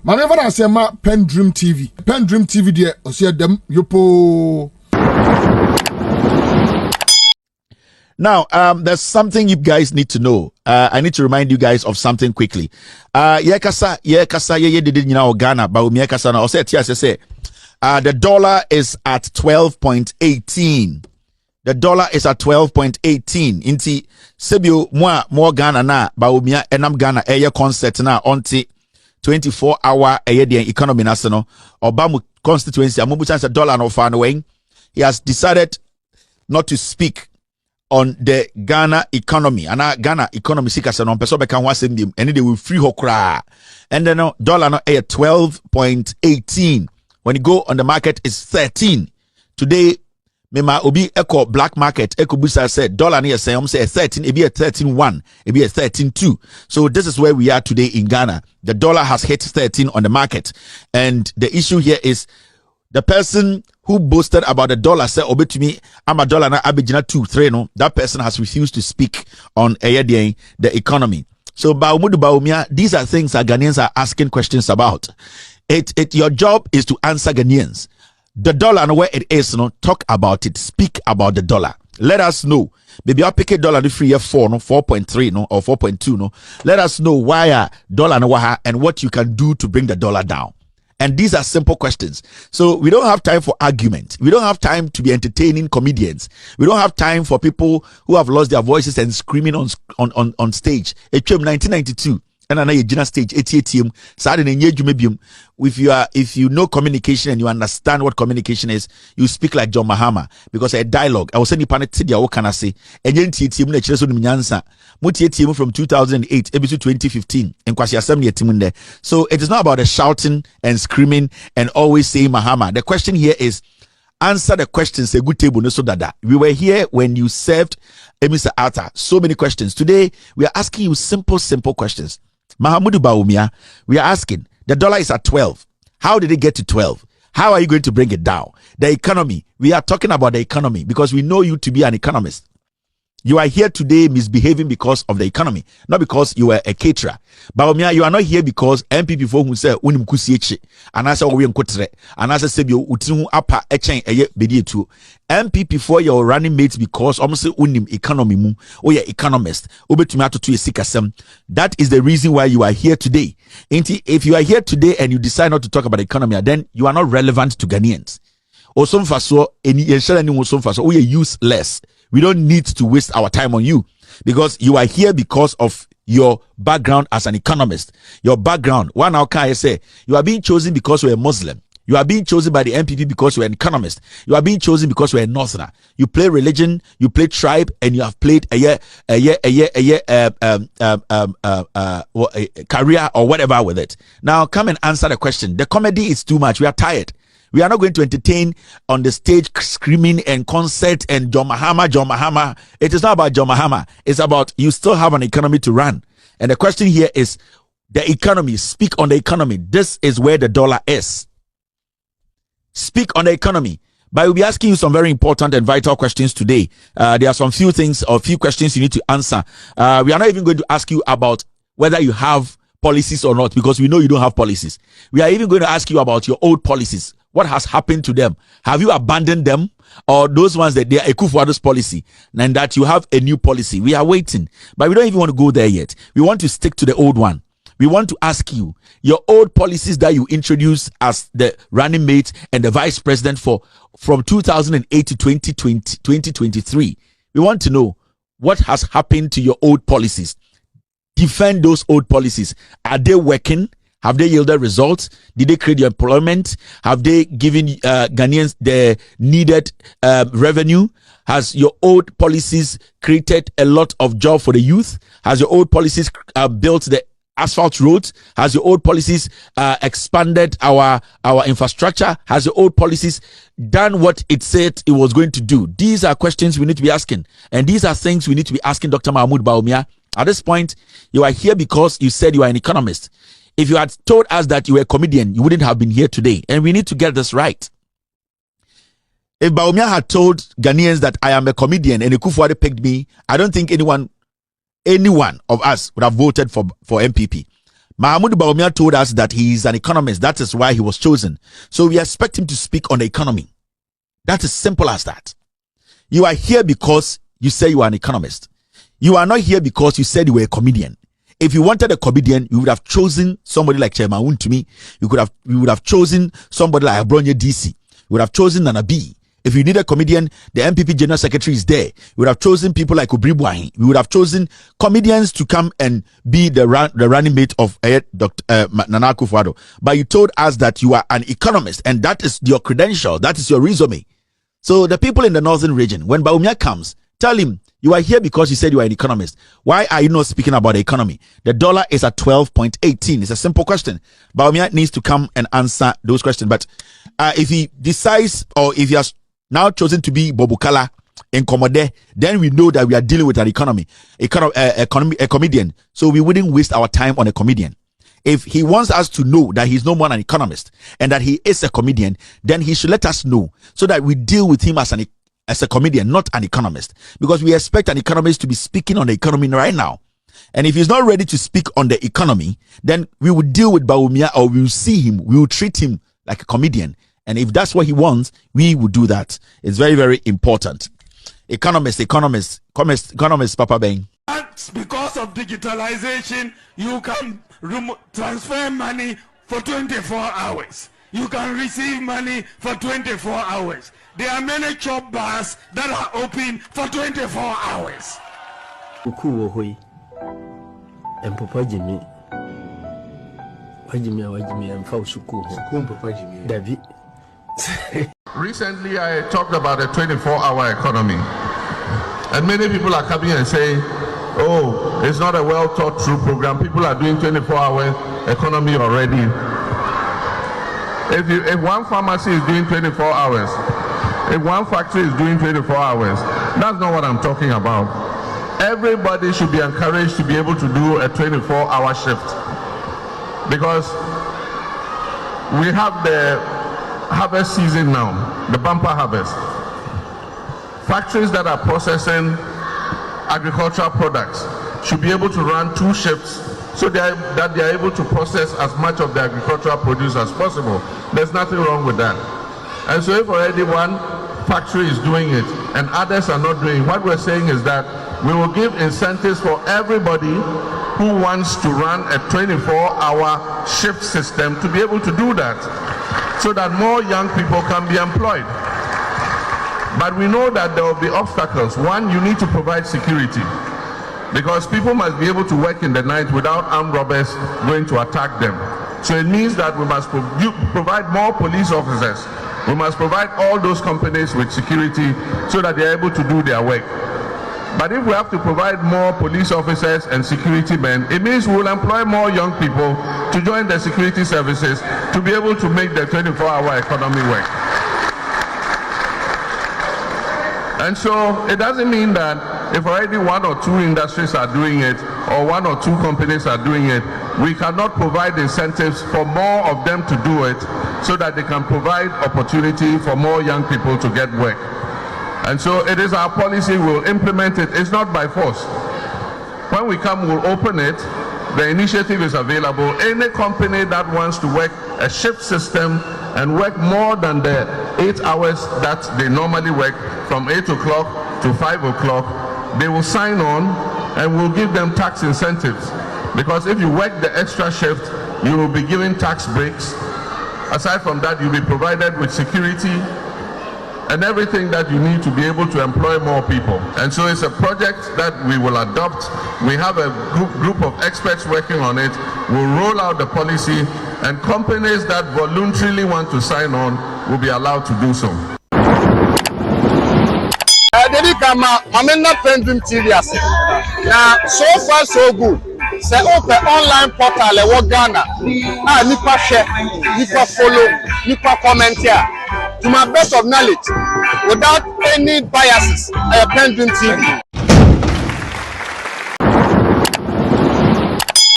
Manever I say ma PENDREAM TV. PENDREAM TV there, I see them yopo. Now, there's something you guys need to know. I need to remind you guys of something quickly. Ghana, Bawumia kasa na ose say the dollar is at 12.18. The dollar is at 12.18. Inti sebio more Ghana na Bawumia enam Ghana eye concert na onti 24-hour the economy national Obama constituency amubu chance dollar no fan away. He has decided not to speak on the Ghana economy. And Ghana economy sikasa no peso beka ho asem and they will free hokra. And then dollar no at 12.18. When you go on the market it's 13. Today Mema obi echo black market echo busa said dollar near say 13 it be a 13.1 it be a 13.2. So this is where we are today in Ghana. The dollar has hit 13 on the market, and the issue here is the person who boasted about the dollar said obi to me I'm a dollar na abijina 2-3 no. That person has refused to speak on the economy. So Bawumia, these are things that Ghanaians are asking questions about. Your job is to answer Ghanaians. The dollar and where it is, talk about it, speak about the dollar. Let us know. Maybe I'll pick a dollar the free year 4, 4.3, or 4.2, Let us know why dollar and what you can do to bring the dollar down. And these are simple questions. So we don't have time for argument. We don't have time to be entertaining comedians. We don't have time for people who have lost their voices and screaming on stage. It came 1992. And another Gina stage 88 if you know communication and you understand what communication is, you speak like John Mahama, because a dialogue I was saying what can I say from 2008 episode 2015 in Kwasi Assembly team there. So it is not about the shouting and screaming and always saying Mahama. The question here is answer the questions a good table no so dada. We were here when you served Mr. Arthur. So many questions. Today we are asking you simple questions. Mahamudu Bawumia, we are asking, the dollar is at 12. How did it get to 12? How are you going to bring it down? The economy, we are talking about the economy because we know you to be an economist. You are here today misbehaving because of the economy, not because you were a caterer. Bawumia, you are not here because MPP for who say unim kusieche, and I say we nkotre, and I say sebio utinu apa echen eye bedi etu. MPP for your running mates because almost say unim economy mu, or your economist, obetumi atoto esikasem. That is the reason why you are here today. If you are here today and you decide not to talk about the economy, then you are not relevant to Ghanaians. Osomfaso eni yenshara ni osomfaso, we are useless. We don't need to waste our time on you because you are here because of your background as an economist. Your background. One now can I say you are being chosen because you're a Muslim. You are being chosen by the MPP because you're an economist. You are being chosen because you're a Northerner. You play religion, you play tribe, and you have played a career or whatever with it. Now come and answer the question. The comedy is too much. We are tired. We are not going to entertain on the stage screaming and concert and John Mahama. It is not about John Mahama. It's about you still have an economy to run. And the question here is the economy. Speak on the economy. This is where the dollar is. Speak on the economy. But we'll be asking you some very important and vital questions today. There are some few questions you need to answer. We are not even going to ask you about whether you have policies or not, because we know you don't have policies. We are even going to ask you about your old policies. What has happened to them? Have you abandoned them? Or those ones that they are Ekufuado's policy and that you have a new policy? We are waiting, but we don't even want to go there yet. We want to stick to the old one. We want to ask you your old policies that you introduced as the running mate and the vice president from 2008 to 2023. We want to know what has happened to your old policies. Defend those old policies. Are they working? Have they yielded results? Did they create employment? Have they given Ghanaians the needed revenue? Has your old policies created a lot of job for the youth? Has your old policies built the asphalt roads? Has your old policies expanded our infrastructure? Has your old policies done what it said it was going to do? These are questions we need to be asking. And these are things we need to be asking Dr. Mahmoud Bawumia. At this point, you are here because you said you are an economist. If you had told us that you were a comedian, you wouldn't have been here today. And we need to get this right. If Bawumia had told Ghanaians that I am a comedian and Ekufuado picked me, I don't think anyone of us would have voted for MPP. Mahmoud Bawumia told us that he is an economist. That is why he was chosen. So we expect him to speak on the economy. That is simple as that. You are here because you say you are an economist. You are not here because you said you were a comedian. If you wanted a comedian, you would have chosen somebody like Chairman Wuntumi. You would have chosen somebody like Abronya DC. You would have chosen Nana B. If you need a comedian, the MPP General Secretary is there. You would have chosen people like Obribwahin. We would have chosen comedians to come and be the running mate of Dr. Nana Akufo-Addo. But you told us that you are an economist, and that is your credential. That is your resume. So the people in the northern region, when Bawumia comes, tell him, you are here because you said you are an economist. Why are you not speaking about the economy? The dollar is at 12.18. It's a simple question. Bawumia needs to come and answer those questions. But if he decides, or if he has now chosen to be Bobukala in Komode, then we know that we are dealing with an a comedian. So we wouldn't waste our time on a comedian. If he wants us to know that he's no more an economist and that he is a comedian, then he should let us know so that we deal with him as a comedian, not an economist, because we expect an economist to be speaking on the economy right now. And if he's not ready to speak on the economy, then we will deal with Bawumia, or we will see him, we will treat him like a comedian. And if that's what he wants, we will do that. It's very, very important. Economist, Papa Beng. That's because of digitalization, you can transfer money for 24 hours. You can receive money for 24 hours. There are many chop bars that are open for 24 hours. Recently, I talked about a 24-hour economy. And many people are coming and saying, oh, it's not a well thought through program. People are doing 24-hour economy already. If one pharmacy is doing 24 hours, if one factory is doing 24 hours, that's not what I'm talking about. Everybody should be encouraged to be able to do a 24-hour shift. Because we have the harvest season now, the bumper harvest. Factories that are processing agricultural products should be able to run 2 shifts so that they are able to process as much of the agricultural produce as possible. There's nothing wrong with that. And so if already one factory is doing it and others are not doing it, what we're saying is that we will give incentives for everybody who wants to run a 24-hour shift system to be able to do that, so that more young people can be employed. But we know that there will be obstacles. One, you need to provide security, because people must be able to work in the night without armed robbers going to attack them. So it means that we must provide more police officers. We must provide all those companies with security so that they are able to do their work. But if we have to provide more police officers and security men, it means we will employ more young people to join the security services to be able to make the 24-hour economy work. And so it doesn't mean that if already 1 or 2 industries are doing it, or 1 or 2 companies are doing it, we cannot provide incentives for more of them to do it so that they can provide opportunity for more young people to get work. And so it is our policy, we'll implement it. It's not by force. When we come, we'll open it. The initiative is available. Any company that wants to work a shift system and work more than the 8 hours that they normally work, from 8 o'clock to 5 o'clock, they will sign on, and we'll give them tax incentives. Because if you work the extra shift, you will be given tax breaks. Aside from that, you'll be provided with security and everything that you need to be able to employ more people. And so it's a project that we will adopt. We have a group of experts working on it. We'll roll out the policy, and companies that voluntarily want to sign on will be allowed to do so. PENDREAM TV. Now, so far so good. Say open online portal e Ghana. Nipa share, nipa follow, nipa comment here. To my best of knowledge, without any biases, PENDREAM TV.